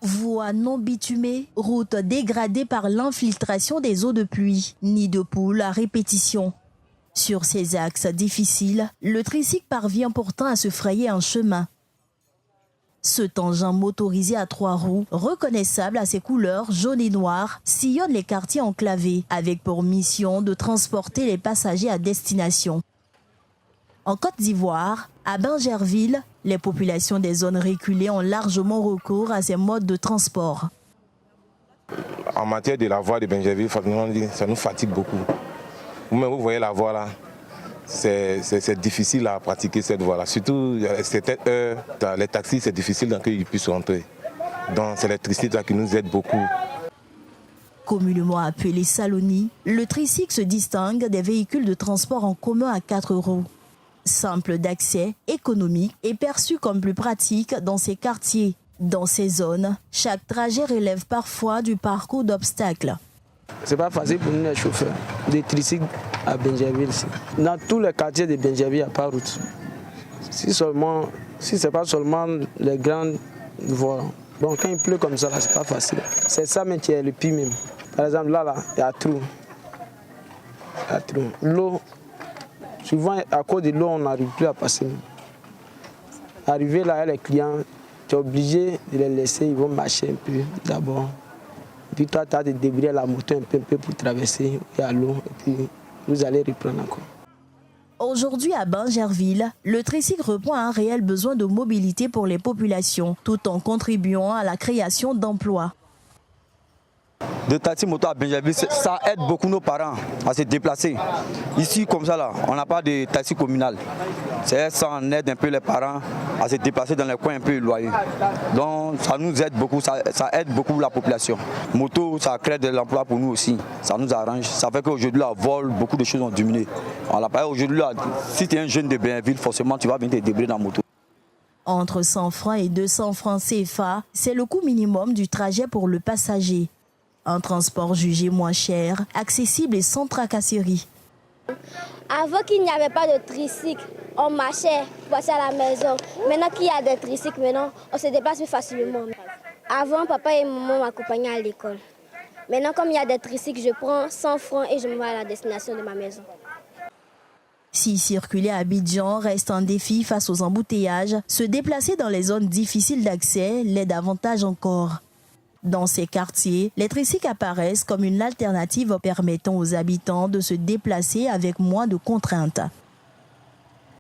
Voies non bitumées, routes dégradées par l'infiltration des eaux de pluie, nids de poules à répétition. Sur ces axes difficiles, le tricycle parvient pourtant à se frayer un chemin. Cet engin motorisé à 3 roues, reconnaissable à ses couleurs jaune et noir, sillonne les quartiers enclavés, avec pour mission de transporter les passagers à destination. En Côte d'Ivoire, à Bingerville, les populations des zones reculées ont largement recours à ces modes de transport. En matière de la voie de Bingerville, ça nous fatigue beaucoup. Vous voyez la voie là, c'est difficile à pratiquer cette voie-là. Surtout à certaines heures, les taxis, c'est difficile qu'ils puissent rentrer. Donc c'est les tricycles qui nous aident beaucoup. Communément appelé Saloni, le tricycle se distingue des véhicules de transport en commun à 4 roues. Simple d'accès, économique et perçu comme plus pratique dans ces quartiers. Dans ces zones, chaque trajet relève parfois du parcours d'obstacles. C'est pas facile pour nous les chauffeurs des tricycles à Bingerville. Dans tous les quartiers de Bingerville, il n'y a pas de route. Si ce n'est pas seulement les grandes voies. Donc quand il pleut comme ça, c'est pas facile. C'est ça même qui est le pire même. Par exemple, là, il y a trop. L'eau. Souvent, à cause de l'eau, on n'arrive plus à passer. Arrivé là, les clients, tu es obligé de les laisser, ils vont marcher un peu d'abord. Puis toi, tu as de débrouiller la moto un peu pour traverser, il y a l'eau, et puis vous allez reprendre encore. Aujourd'hui, à Bingerville, le tricycle répond à un réel besoin de mobilité pour les populations, tout en contribuant à la création d'emplois. De taxi moto à Bingerville, ça aide beaucoup nos parents à se déplacer. Ici, comme ça, là, on n'a pas de taxi communal. Ça en aide un peu les parents à se déplacer dans les coins un peu éloignés. Donc, ça nous aide beaucoup, ça aide beaucoup la population. Moto, ça crée de l'emploi pour nous aussi. Ça nous arrange. Ça fait qu'aujourd'hui, là, vol, beaucoup de choses ont diminué. Aujourd'hui, là, si tu es un jeune de Bingerville, forcément, tu vas venir te débrouiller dans la moto. Entre 100 francs et 200 francs CFA, c'est le coût minimum du trajet pour le passager. Un transport jugé moins cher, accessible et sans tracasserie. Avant qu'il n'y avait pas de tricycle, on marchait pour passer à la maison. Maintenant qu'il y a des tricycles, on se déplace plus facilement. Avant, papa et maman m'accompagnaient à l'école. Maintenant, comme il y a des tricycles, je prends 100 francs et je me vais à la destination de ma maison. Si circuler à Abidjan reste un défi face aux embouteillages, se déplacer dans les zones difficiles d'accès l'est davantage encore. Dans ces quartiers, les tricycles apparaissent comme une alternative permettant aux habitants de se déplacer avec moins de contraintes.